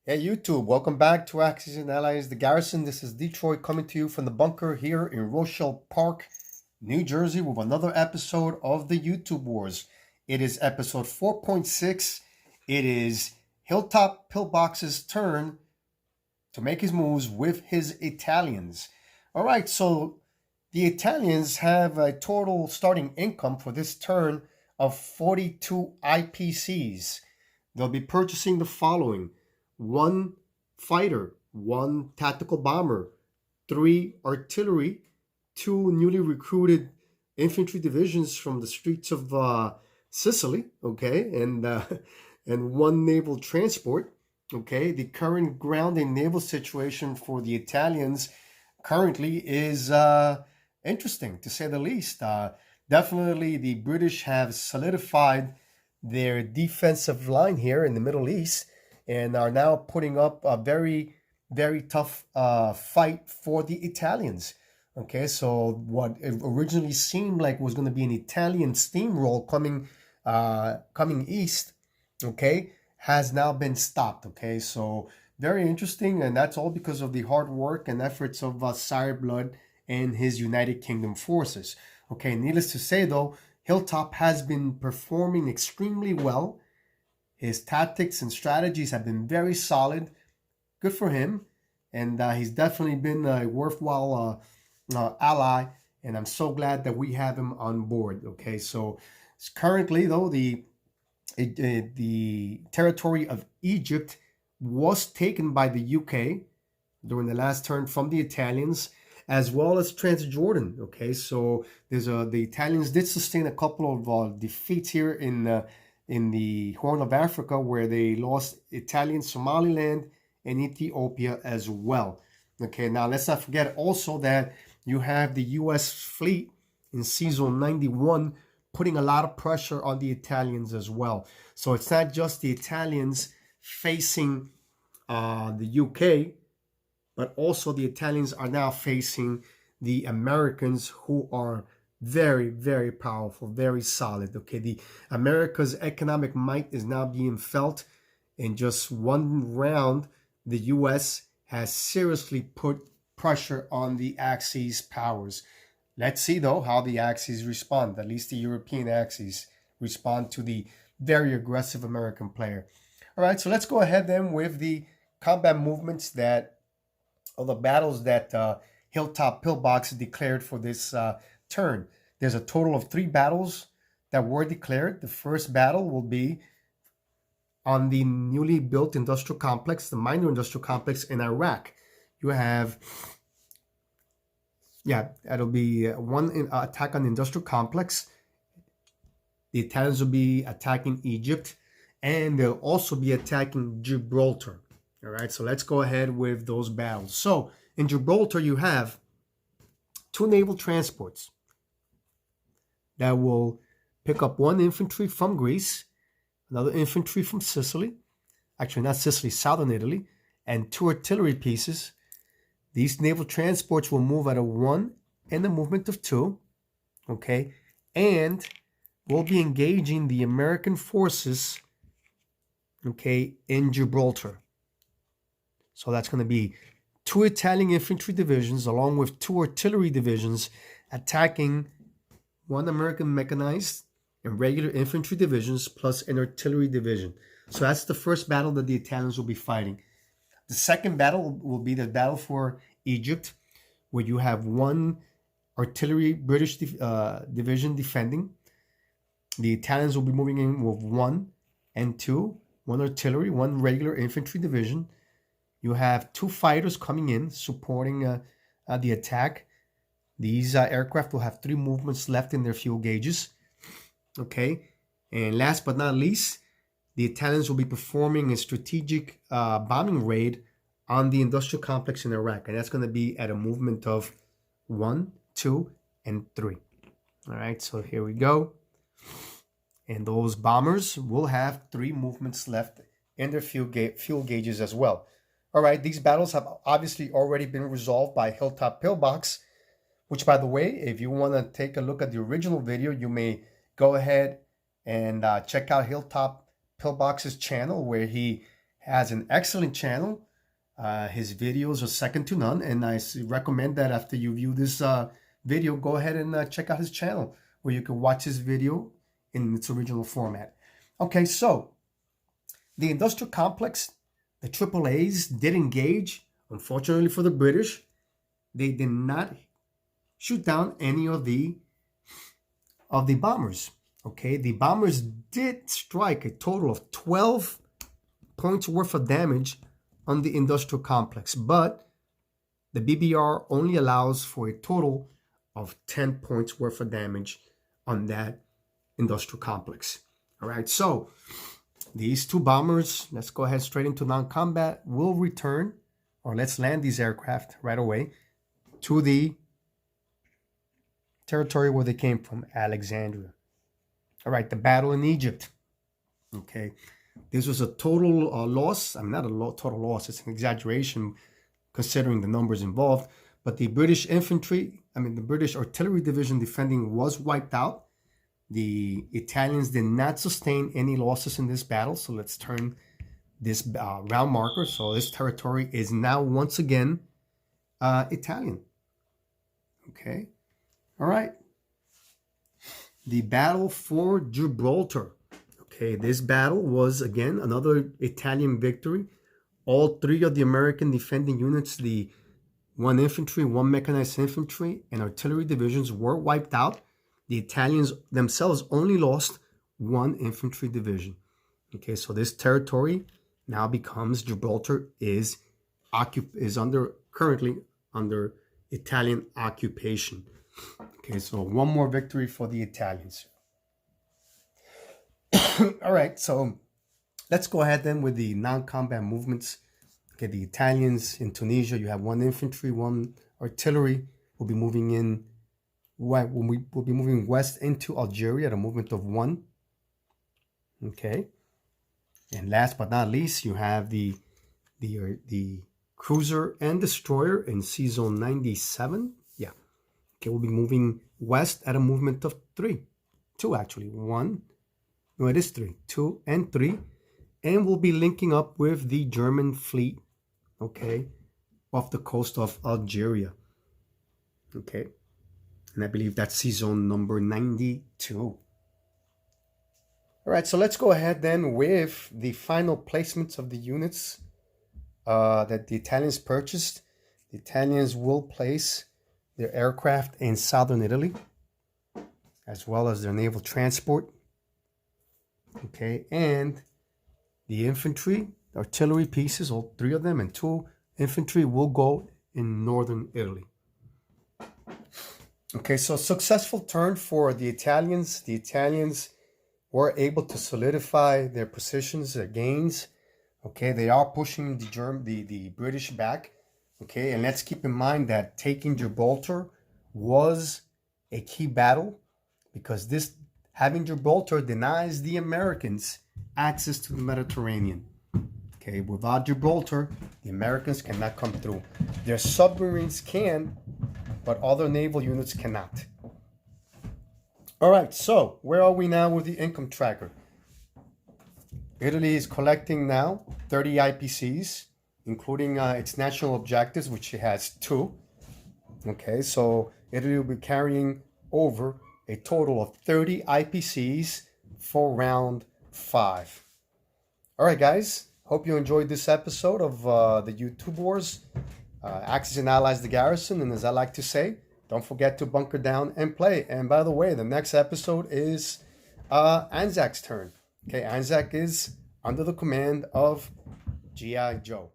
Hey YouTube, welcome back to Axis and Allies, the Garrison. This is Detroit coming to you from the bunker here in Rochelle Park, New Jersey, with another episode of the YouTube Wars. It is episode 4.6. It is Hilltop Pillbox's turn to make his moves with his Italians. All right, so the Italians have a total starting income for this turn of 42 IPCs. They'll be purchasing the following: one fighter, one tactical bomber, three artillery, two newly recruited infantry divisions from the streets of Sicily, okay, and one naval transport, okay. The current ground and naval situation for the Italians currently is interesting, to say the least. Definitely, the British have solidified their defensive line here in the Middle East and are now putting up a very, very tough fight for the Italians. Okay, so what originally seemed like was going to be an Italian steamroll coming east, okay, has now been stopped. Okay, so very interesting, and that's all because of the hard work and efforts of Sire Blood and his United Kingdom forces. Okay, needless to say, though, Hilltop has been performing extremely well. His tactics and strategies have been very solid. Good for him. And he's definitely been a worthwhile ally. And I'm so glad that we have him on board. Okay, so currently, though, the territory of Egypt was taken by the UK during the last turn from the Italians, as well as Transjordan. Okay, so the Italians did sustain a couple of defeats here in the Horn of Africa, where they lost Italian Somaliland and Ethiopia as well. Okay, now let's not forget also that you have the U.S. fleet in Season 91 putting a lot of pressure on the Italians as well. So it's not just the Italians facing the UK, but also the Italians are now facing the Americans, who are very, very powerful, very solid. Okay, the America's economic might is now being felt. In just one round, the U.S. has seriously put pressure on the Axis powers. Let's see, though, how the Axis respond, at least the European Axis respond to the very aggressive American player. All right, so let's go ahead then with the combat movements of the battles that Hilltop Pillbox declared for this turn. There's a total of 3 battles that were declared. The first battle will be on the newly built industrial complex, the minor industrial complex in Iraq. You have, that'll be one attack on the industrial complex. The Italians will be attacking Egypt, and they'll also be attacking Gibraltar. All right, so let's go ahead with those battles. So in Gibraltar, you have 2 naval transports that will pick up 1 infantry from Greece, another infantry from Sicily, actually not Sicily, southern Italy, and 2 artillery pieces. These naval transports will move at a 1 and a movement of 2, okay, and will be engaging the American forces, okay, in Gibraltar. So that's going to be 2 Italian infantry divisions along with 2 artillery divisions attacking 1 American mechanized and regular infantry divisions plus an artillery division. So that's the first battle that the Italians will be fighting. The second battle will be the battle for Egypt, where you have 1 artillery British division defending. The Italians will be moving in with 1 and 2, 1 artillery, 1 regular infantry division. You have 2 fighters coming in supporting the attack. These aircraft will have 3 movements left in their fuel gauges. Okay, and last but not least, the Italians will be performing a strategic bombing raid on the industrial complex in Iraq, and that's going to be at a movement of 1, 2, and 3. All right, so here we go. And those bombers will have 3 movements left in their fuel gauges as well. All right, these battles have obviously already been resolved by Hilltop Pillbox, which, by the way, if you want to take a look at the original video, you may go ahead and check out Hilltop Pillbox's channel, where he has an excellent channel. His videos are second to none, and I recommend that after you view this video, go ahead and check out his channel, where you can watch his video in its original format. Okay, so the industrial complex, the AAAs did engage. Unfortunately for the British, they did not shoot down any of the bombers. Okay, the bombers did strike a total of 12 points worth of damage on the industrial complex, but the BBR only allows for a total of 10 points worth of damage on that industrial complex. All right, so these two bombers, let's go ahead straight into non-combat, will return, or let's land these aircraft right away to the territory where they came from, Alexandria. All right, the battle in Egypt. Okay, this was a total loss. I mean, not a total loss, it's an exaggeration considering the numbers involved, but the British infantry, the British artillery division defending was wiped out. The Italians did not sustain any losses in this battle, so let's turn this round marker. So this territory is now once again Italian. Okay, all right. The battle for Gibraltar. Okay, this battle was again another Italian victory. All three of the American defending units, the 1 infantry, 1 mechanized infantry, and artillery divisions were wiped out. The Italians themselves only lost 1 infantry division. Okay, so this territory now becomes, Gibraltar is currently under Italian occupation. Okay, so one more victory for the Italians. All right, so let's go ahead then with the non-combat movements. Okay, the Italians in Tunisia, you have 1 infantry, 1 artillery. We'll be moving west into Algeria at a movement of 1. Okay, and last but not least, you have the cruiser and destroyer in Sea Zone 97. Yeah. Okay, we'll be moving west at a movement of 2 actually. 1. No, it is 3. 2 and 3. And we'll be linking up with the German fleet, okay, off the coast of Algeria. Okay. And I believe that's Sea Zone number 92. All right, so let's go ahead then with the final placements of the units that the Italians purchased. The Italians will place their aircraft in southern Italy, as well as their naval transport. Okay, and the infantry, artillery pieces, all 3 of them, and 2 infantry will go in northern Italy. Okay, so successful turn for the Italians. The Italians were able to solidify their positions, their gains. Okay, they are pushing the British back. Okay, and let's keep in mind that taking Gibraltar was a key battle, because having Gibraltar denies the Americans access to the Mediterranean. Okay, without Gibraltar, the Americans cannot come through. Their submarines can, but other naval units cannot. All right, so where are we now with the income tracker? Italy is collecting now 30 IPCs, including its national objectives, which it has 2. Okay, so Italy will be carrying over a total of 30 IPCs for round 5. All right, guys. Hope you enjoyed this episode of the YouTube Wars, Axis and Allies, the Garrison. And as I like to say, don't forget to bunker down and play. And by the way, the next episode is Anzac's turn. Okay, Anzac is under the command of G.I. Joe.